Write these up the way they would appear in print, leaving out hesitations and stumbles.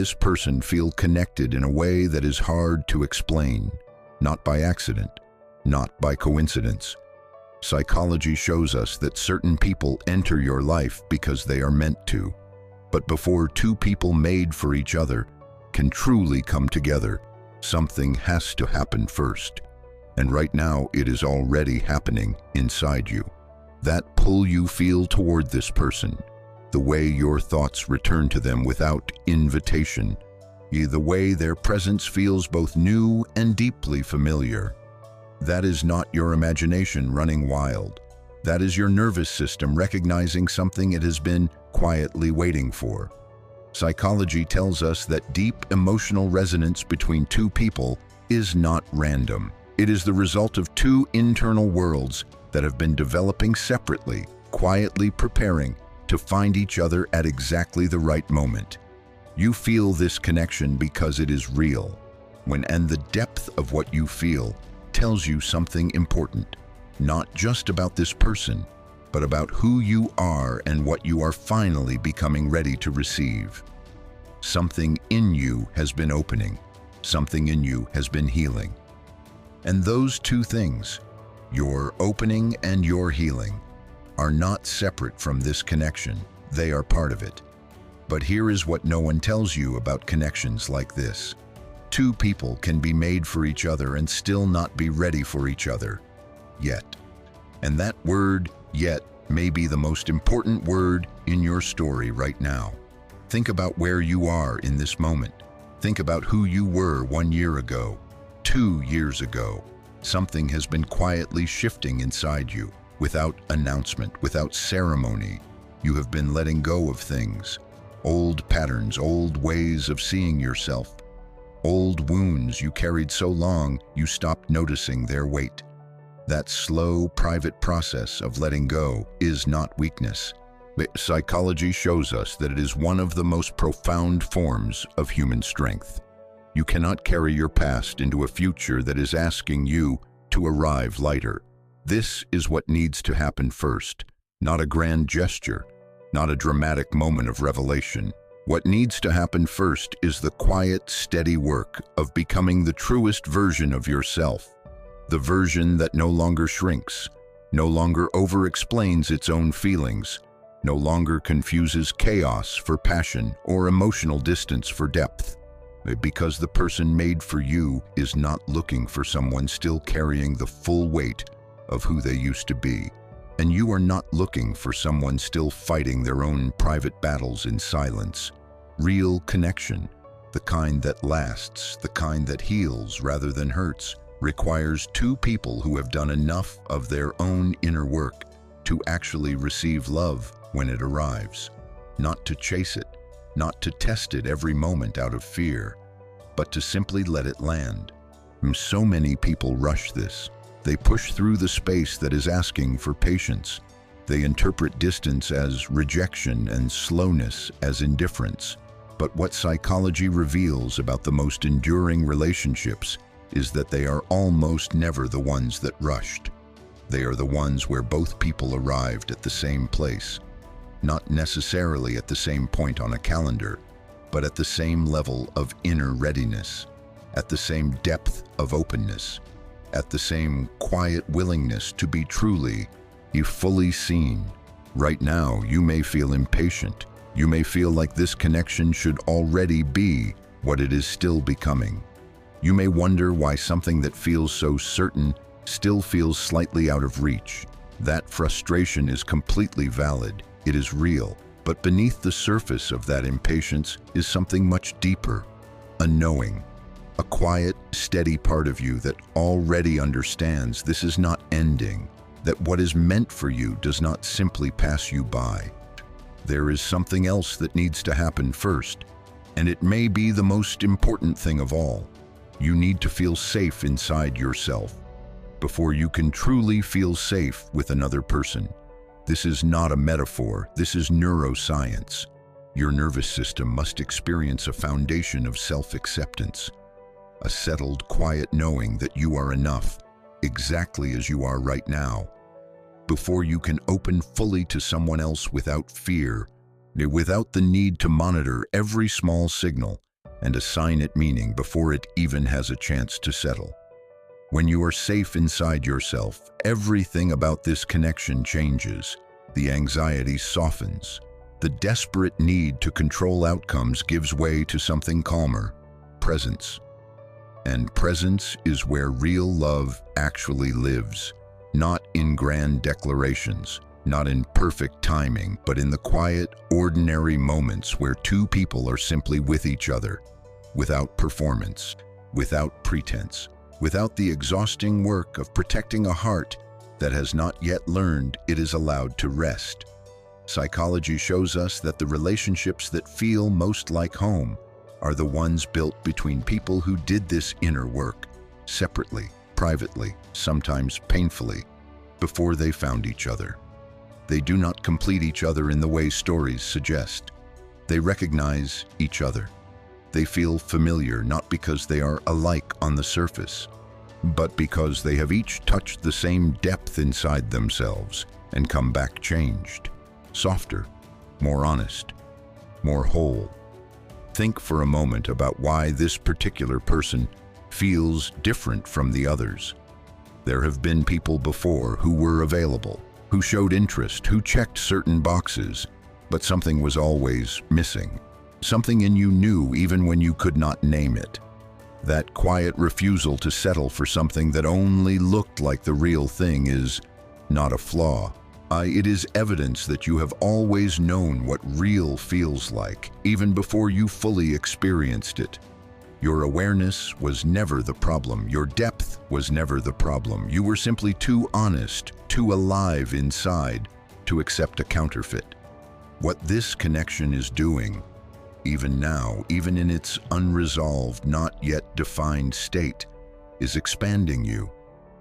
this person feel connected in a way that is hard to explain, not by accident, not by coincidence. Psychology shows us that certain people enter your life because they are meant to. But before two people made for each other can truly come together, something has to happen first. And right now, it is already happening inside you. That pull you feel toward this person, the way your thoughts return to them without invitation, the way their presence feels both new and deeply familiar. That is not your imagination running wild. That is your nervous system recognizing something it has been quietly waiting for. Psychology tells us that deep emotional resonance between two people is not random. It is the result of two internal worlds that have been developing separately, quietly preparing to find each other at exactly the right moment. You feel this connection because it is real, and the depth of what you feel tells you something important, not just about this person, but about who you are and what you are finally becoming ready to receive. Something in you has been opening, something in you has been healing. And those two things, your opening and your healing, are not separate from this connection. They are part of it. But here is what no one tells you about connections like this. Two people can be made for each other and still not be ready for each other yet. And that word, yet, may be the most important word in your story right now. Think about where you are in this moment. Think about who you were 1 year ago, 2 years ago. Something has been quietly shifting inside you, without announcement, without ceremony. You have been letting go of things, old patterns, old ways of seeing yourself, old wounds you carried so long you stopped noticing their weight. That slow, private process of letting go is not weakness. Psychology shows us that it is one of the most profound forms of human strength. You cannot carry your past into a future that is asking you to arrive lighter. This is what needs to happen first, not a grand gesture, not a dramatic moment of revelation. What needs to happen first is the quiet, steady work of becoming the truest version of yourself. The version that no longer shrinks, no longer over-explains its own feelings, no longer confuses chaos for passion or emotional distance for depth. Because the person made for you is not looking for someone still carrying the full weight of who they used to be. And you are not looking for someone still fighting their own private battles in silence. Real connection, the kind that lasts, the kind that heals rather than hurts, requires two people who have done enough of their own inner work to actually receive love when it arrives, not to chase it, not to test it every moment out of fear, but to simply let it land. So many people rush this. They push through the space that is asking for patience. They interpret distance as rejection and slowness as indifference. But what psychology reveals about the most enduring relationships is that they are almost never the ones that rushed. They are the ones where both people arrived at the same place, not necessarily at the same point on a calendar, but at the same level of inner readiness, at the same depth of openness, at the same quiet willingness to be truly, fully seen. Right now, you may feel impatient. You may feel like this connection should already be what it is still becoming. You may wonder why something that feels so certain still feels slightly out of reach. That frustration is completely valid. It is real. But beneath the surface of that impatience is something much deeper, a knowing, a quiet, steady part of you that already understands this is not ending, that what is meant for you does not simply pass you by. There is something else that needs to happen first, and it may be the most important thing of all. You need to feel safe inside yourself before you can truly feel safe with another person. This is not a metaphor, this is neuroscience. Your nervous system must experience a foundation of self-acceptance, a settled, quiet knowing that you are enough, exactly as you are right now, before you can open fully to someone else without fear, without the need to monitor every small signal, and assign it meaning before it even has a chance to settle. When you are safe inside yourself, everything about this connection changes. The anxiety softens. The desperate need to control outcomes gives way to something calmer: presence. And presence is where real love actually lives, not in grand declarations, not in perfect timing, but in the quiet, ordinary moments where two people are simply with each other, without performance, without pretense, without the exhausting work of protecting a heart that has not yet learned it is allowed to rest. Psychology shows us that the relationships that feel most like home are the ones built between people who did this inner work, separately, privately, sometimes painfully, before they found each other. They do not complete each other in the way stories suggest. They recognize each other. They feel familiar not because they are alike on the surface, but because they have each touched the same depth inside themselves and come back changed, softer, more honest, more whole. Think for a moment about why this particular person feels different from the others. There have been people before who were available, who showed interest, who checked certain boxes, but something was always missing. Something in you knew even when you could not name it. That quiet refusal to settle for something that only looked like the real thing is not a flaw. It is evidence that you have always known what real feels like, even before you fully experienced it. Your awareness was never the problem. Your depth was never the problem. You were simply too honest, too alive inside to accept a counterfeit. What this connection is doing, even now, even in its unresolved, not yet defined state, is expanding you.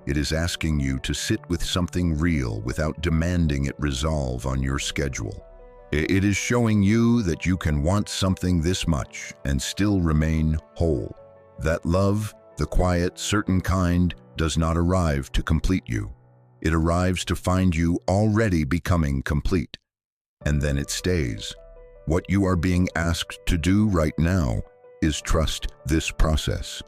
It is asking you to sit with something real without demanding it resolve on your schedule. It is showing you that you can want something this much and still remain whole. That love, the quiet, certain kind, does not arrive to complete you. It arrives to find you already becoming complete. And then it stays. What you are being asked to do right now is trust this process.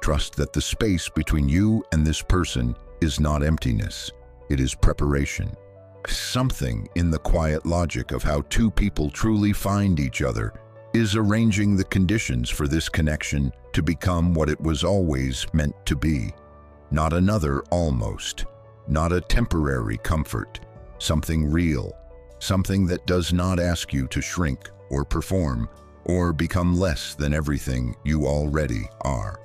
Trust that the space between you and this person is not emptiness. It is preparation. Something in the quiet logic of how two people truly find each other is arranging the conditions for this connection to become what it was always meant to be. Not another almost, not a temporary comfort, something real, something that does not ask you to shrink or perform or become less than everything you already are.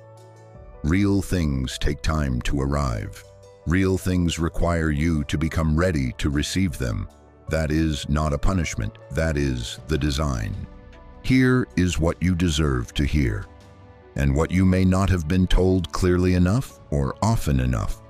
Real things take time to arrive. Real things require you to become ready to receive them. That is not a punishment. That is the design. Here is what you deserve to hear, and what you may not have been told clearly enough or often enough.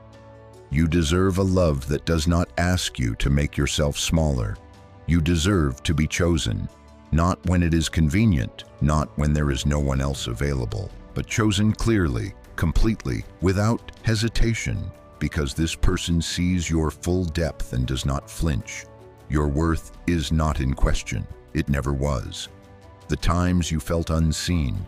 You deserve a love that does not ask you to make yourself smaller. You deserve to be chosen, not when it is convenient, not when there is no one else available, but chosen clearly, completely, without hesitation, because this person sees your full depth and does not flinch. Your worth is not in question. It never was. The times you felt unseen,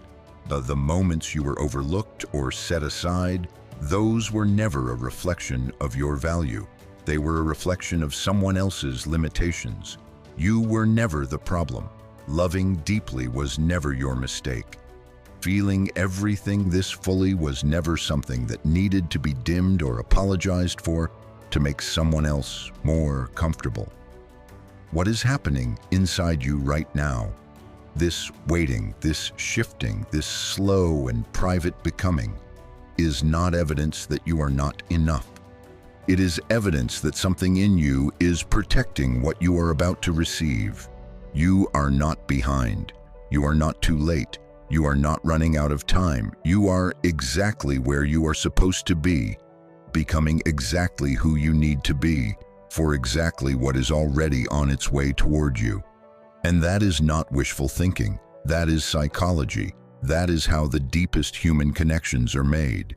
the moments you were overlooked or set aside, those were never a reflection of your value. They were a reflection of someone else's limitations. You were never the problem. Loving deeply was never your mistake. Feeling everything this fully was never something that needed to be dimmed or apologized for to make someone else more comfortable. What is happening inside you right now? This waiting, this shifting, this slow and private becoming is not evidence that you are not enough. It is evidence that something in you is protecting what you are about to receive. You are not behind. You are not too late. You are not running out of time. You are exactly where you are supposed to be, becoming exactly who you need to be for exactly what is already on its way toward you. And that is not wishful thinking. That is psychology. That is how the deepest human connections are made.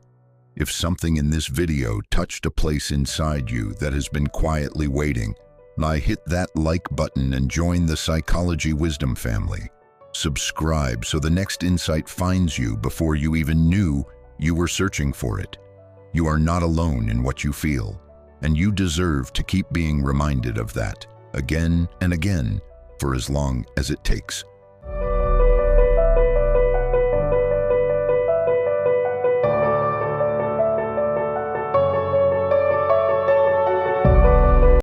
If something in this video touched a place inside you that has been quietly waiting, hit that like button and join the Psychology Wisdom family. Subscribe so the next insight finds you before you even knew you were searching for it. You are not alone in what you feel, and you deserve to keep being reminded of that again and again for as long as it takes.